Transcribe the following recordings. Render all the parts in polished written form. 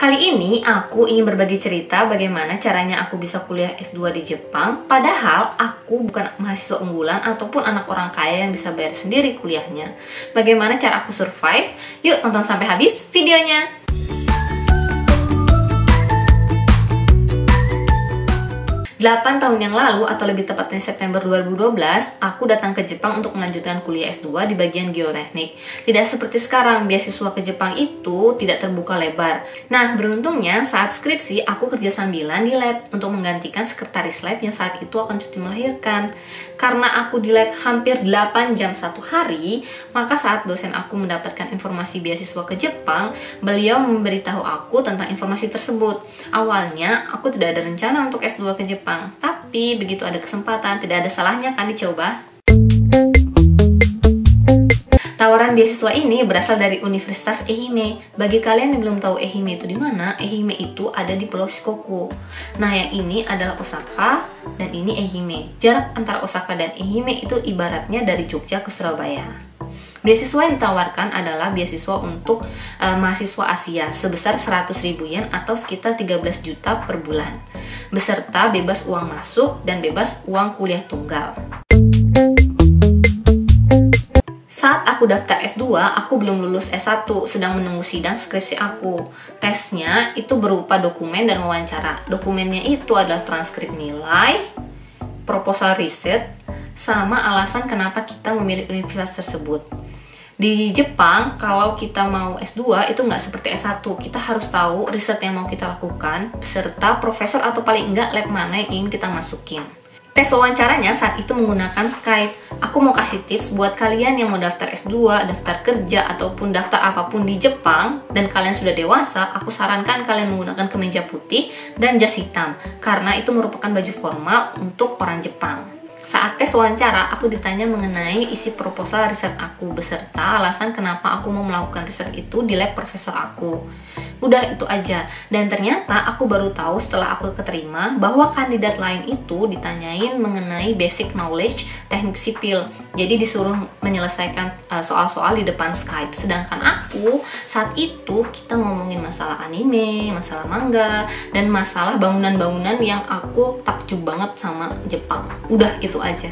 Kali ini aku ingin berbagi cerita bagaimana caranya aku bisa kuliah S2 di Jepang. Padahal aku bukan mahasiswa unggulan ataupun anak orang kaya yang bisa bayar sendiri kuliahnya. Bagaimana cara aku survive? Yuk tonton sampai habis videonya. 8 tahun yang lalu, atau lebih tepatnya September 2012, aku datang ke Jepang untuk melanjutkan kuliah S2 di bagian geoteknik. Tidak seperti sekarang, beasiswa ke Jepang itu tidak terbuka lebar. Nah, beruntungnya saat skripsi, aku kerja sambilan di lab untuk menggantikan sekretaris lab yang saat itu akan cuti melahirkan. Karena aku di lab hampir 8 jam satu hari, maka saat dosen aku mendapatkan informasi beasiswa ke Jepang, beliau memberitahu aku tentang informasi tersebut. Awalnya, aku tidak ada rencana untuk S2 ke Jepang. Tapi begitu ada kesempatan, tidak ada salahnya kan dicoba. Tawaran beasiswa ini berasal dari Universitas Ehime. Bagi kalian yang belum tahu Ehime itu di mana, Ehime itu ada di Pulau Shikoku. Nah, yang ini adalah Osaka dan ini Ehime. Jarak antara Osaka dan Ehime itu ibaratnya dari Jogja ke Surabaya. Beasiswa yang ditawarkan adalah beasiswa untuk mahasiswa Asia sebesar 100.000 yen atau sekitar 13 juta per bulan, beserta bebas uang masuk dan bebas uang kuliah tunggal. Saat aku daftar S2, aku belum lulus S1, sedang menunggu sidang skripsi aku. Tesnya itu berupa dokumen dan wawancara. Dokumennya itu adalah transkrip nilai, proposal riset, sama alasan kenapa kita memilih universitas tersebut. Di Jepang, kalau kita mau S2 itu nggak seperti S1. Kita harus tahu riset yang mau kita lakukan, beserta profesor atau paling enggak lab mana yang ingin kita masukin. Tes wawancaranya saat itu menggunakan Skype. Aku mau kasih tips buat kalian yang mau daftar S2, daftar kerja, ataupun daftar apapun di Jepang, dan kalian sudah dewasa, aku sarankan kalian menggunakan kemeja putih dan jas hitam, karena itu merupakan baju formal untuk orang Jepang. Saat tes wawancara, aku ditanya mengenai isi proposal riset aku, beserta alasan kenapa aku mau melakukan riset itu di lab profesor aku. Udah itu aja, dan ternyata aku baru tahu setelah aku keterima bahwa kandidat lain itu ditanyain mengenai basic knowledge teknik sipil. Jadi disuruh menyelesaikan soal-soal di depan Skype. Sedangkan aku saat itu kita ngomongin masalah anime, masalah manga, dan masalah bangunan-bangunan yang aku takjub banget sama Jepang. Udah itu aja.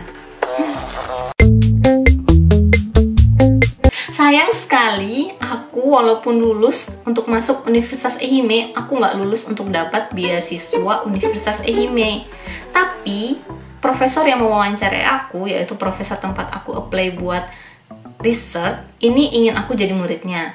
Sayang sekali, aku walaupun lulus untuk masuk Universitas Ehime, aku nggak lulus untuk dapat beasiswa Universitas Ehime. Tapi, profesor yang mewawancarai aku, yaitu profesor tempat aku apply buat research, ini ingin aku jadi muridnya.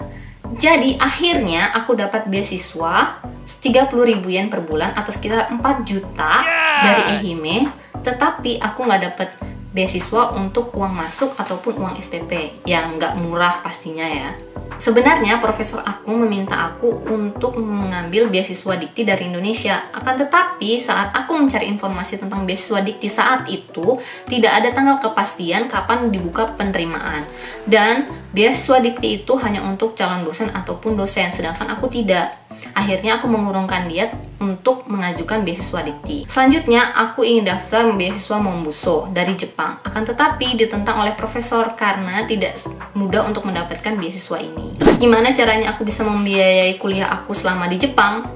Jadi, akhirnya aku dapat beasiswa 30.000 yen per bulan atau sekitar 4 juta dari Ehime, tetapi aku nggak dapat beasiswa untuk uang masuk ataupun uang SPP yang nggak murah pastinya ya. Sebenarnya profesor aku meminta aku untuk mengambil beasiswa dikti dari Indonesia. Akan tetapi saat aku mencari informasi tentang beasiswa dikti saat itu, tidak ada tanggal kepastian kapan dibuka penerimaan. Dan beasiswa dikti itu hanya untuk calon dosen ataupun dosen, sedangkan aku tidak. Akhirnya aku mengurungkan niat untuk mengajukan beasiswa dikti. Selanjutnya aku ingin daftar beasiswa Mombuso dari Jepang. Akan tetapi ditentang oleh profesor karena tidak mudah untuk mendapatkan beasiswa ini. Terus gimana caranya aku bisa membiayai kuliah aku selama di Jepang?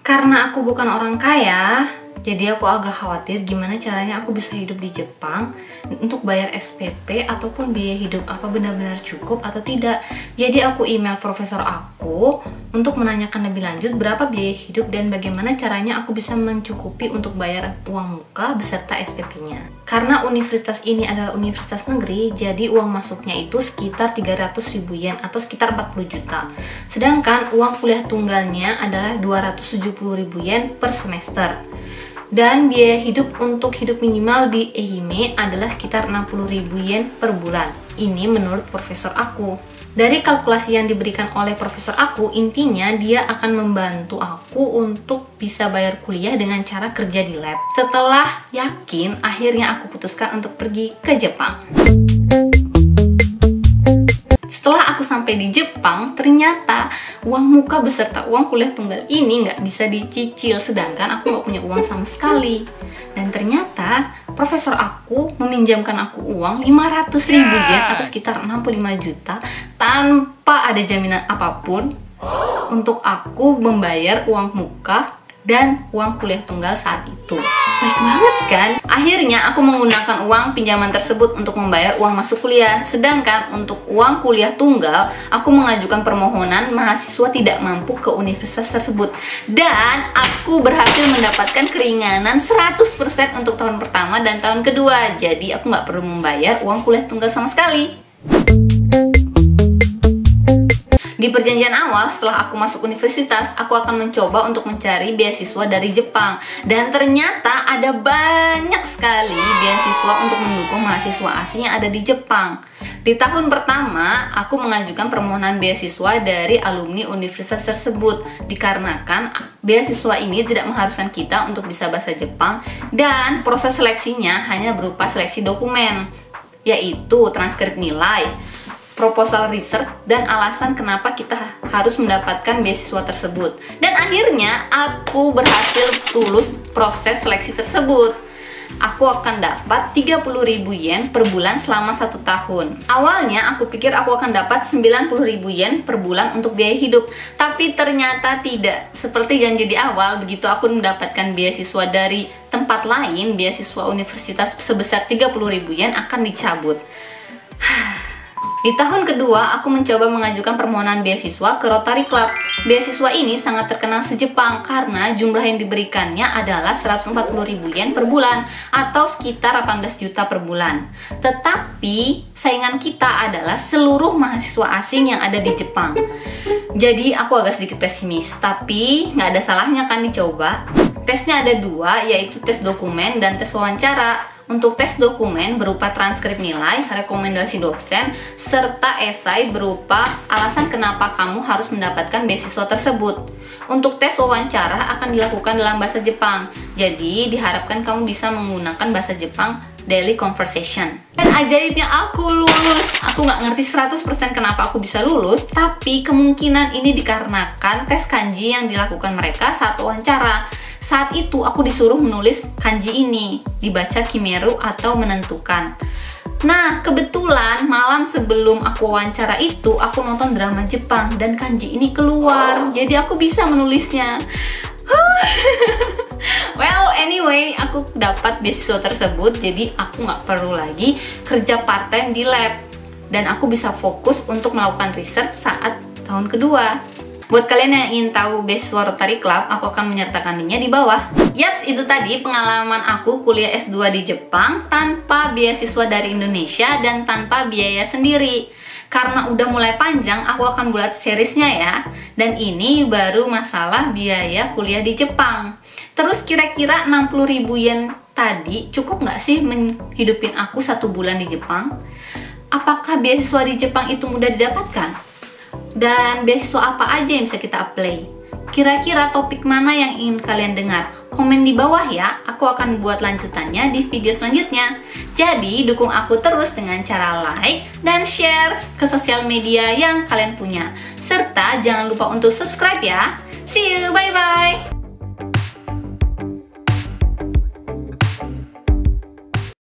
Karena aku bukan orang kaya, jadi aku agak khawatir gimana caranya aku bisa hidup di Jepang untuk bayar SPP ataupun biaya hidup apa benar-benar cukup atau tidak. Jadi aku email profesor aku untuk menanyakan lebih lanjut berapa biaya hidup dan bagaimana caranya aku bisa mencukupi untuk bayar uang muka beserta SPP-nya. Karena universitas ini adalah universitas negeri, jadi uang masuknya itu sekitar 300.000 yen atau sekitar 40 juta. Sedangkan uang kuliah tunggalnya adalah 270.000 yen per semester. Dan biaya hidup untuk hidup minimal di Ehime adalah sekitar 60.000 yen per bulan. Ini menurut profesor aku. Dari kalkulasi yang diberikan oleh profesor aku, intinya dia akan membantu aku untuk bisa bayar kuliah dengan cara kerja di lab. Setelah yakin, akhirnya aku putuskan untuk pergi ke Jepang. Setelah aku sampai di Jepang, ternyata uang muka beserta uang kuliah tunggal ini nggak bisa dicicil, sedangkan aku nggak punya uang sama sekali. Dan ternyata profesor aku meminjamkan aku uang 500.000 yen atau sekitar 65 juta tanpa ada jaminan apapun untuk aku membayar uang muka dan uang kuliah tunggal saat itu. Baik banget kan? Akhirnya aku menggunakan uang pinjaman tersebut untuk membayar uang masuk kuliah. Sedangkan untuk uang kuliah tunggal, aku mengajukan permohonan mahasiswa tidak mampu ke universitas tersebut. Dan aku berhasil mendapatkan keringanan 100% untuk tahun pertama dan tahun kedua. Jadi aku nggak perlu membayar uang kuliah tunggal sama sekali. Di perjanjian awal, setelah aku masuk universitas, aku akan mencoba untuk mencari beasiswa dari Jepang. Dan ternyata ada banyak sekali beasiswa untuk mendukung mahasiswa asing yang ada di Jepang. Di tahun pertama, aku mengajukan permohonan beasiswa dari alumni universitas tersebut. Dikarenakan beasiswa ini tidak mengharuskan kita untuk bisa bahasa Jepang, dan proses seleksinya hanya berupa seleksi dokumen, yaitu transkrip nilai, proposal research, dan alasan kenapa kita harus mendapatkan beasiswa tersebut. Dan akhirnya aku berhasil lulus proses seleksi tersebut. Aku akan dapat 30.000 yen per bulan selama 1 tahun. Awalnya aku pikir aku akan dapat 90.000 yen per bulan untuk biaya hidup, tapi ternyata tidak. Seperti janji di awal, begitu aku mendapatkan beasiswa dari tempat lain, beasiswa universitas sebesar 30.000 yen akan dicabut. Di tahun kedua, aku mencoba mengajukan permohonan beasiswa ke Rotary Club. Beasiswa ini sangat terkenal se-Jepang karena jumlah yang diberikannya adalah 140.000 yen per bulan atau sekitar 18 juta per bulan. Tetapi saingan kita adalah seluruh mahasiswa asing yang ada di Jepang. Jadi aku agak sedikit pesimis, tapi nggak ada salahnya kan dicoba. Tesnya ada 2, yaitu tes dokumen dan tes wawancara. Untuk tes dokumen berupa transkrip nilai, rekomendasi dosen, serta esai berupa alasan kenapa kamu harus mendapatkan beasiswa tersebut. Untuk tes wawancara akan dilakukan dalam bahasa Jepang, jadi diharapkan kamu bisa menggunakan bahasa Jepang daily conversation. Dan ajaibnya aku lulus. Aku nggak ngerti 100% kenapa aku bisa lulus, tapi kemungkinan ini dikarenakan tes kanji yang dilakukan mereka saat wawancara. Saat itu aku disuruh menulis kanji ini, dibaca kimeru atau menentukan. Nah, kebetulan malam sebelum aku wawancara itu, aku nonton drama Jepang dan kanji ini keluar. Jadi aku bisa menulisnya. Well, anyway, aku dapat beasiswa tersebut, jadi aku nggak perlu lagi kerja part-time di lab. Dan aku bisa fokus untuk melakukan riset saat tahun kedua. Buat kalian yang ingin tahu beasiswa Rotary Club, aku akan menyertakan linknya di bawah. Yaps, itu tadi pengalaman aku kuliah S2 di Jepang tanpa beasiswa dari Indonesia dan tanpa biaya sendiri. Karena udah mulai panjang, aku akan buat seriesnya ya. Dan ini baru masalah biaya kuliah di Jepang. Terus kira-kira 60.000 yen tadi cukup nggak sih menghidupin aku 1 bulan di Jepang? Apakah beasiswa di Jepang itu mudah didapatkan? Dan beasiswa apa aja yang bisa kita apply? Kira-kira topik mana yang ingin kalian dengar? Komen di bawah ya, aku akan buat lanjutannya di video selanjutnya. Jadi dukung aku terus dengan cara like dan share ke sosial media yang kalian punya. Serta jangan lupa untuk subscribe ya. See you, bye-bye!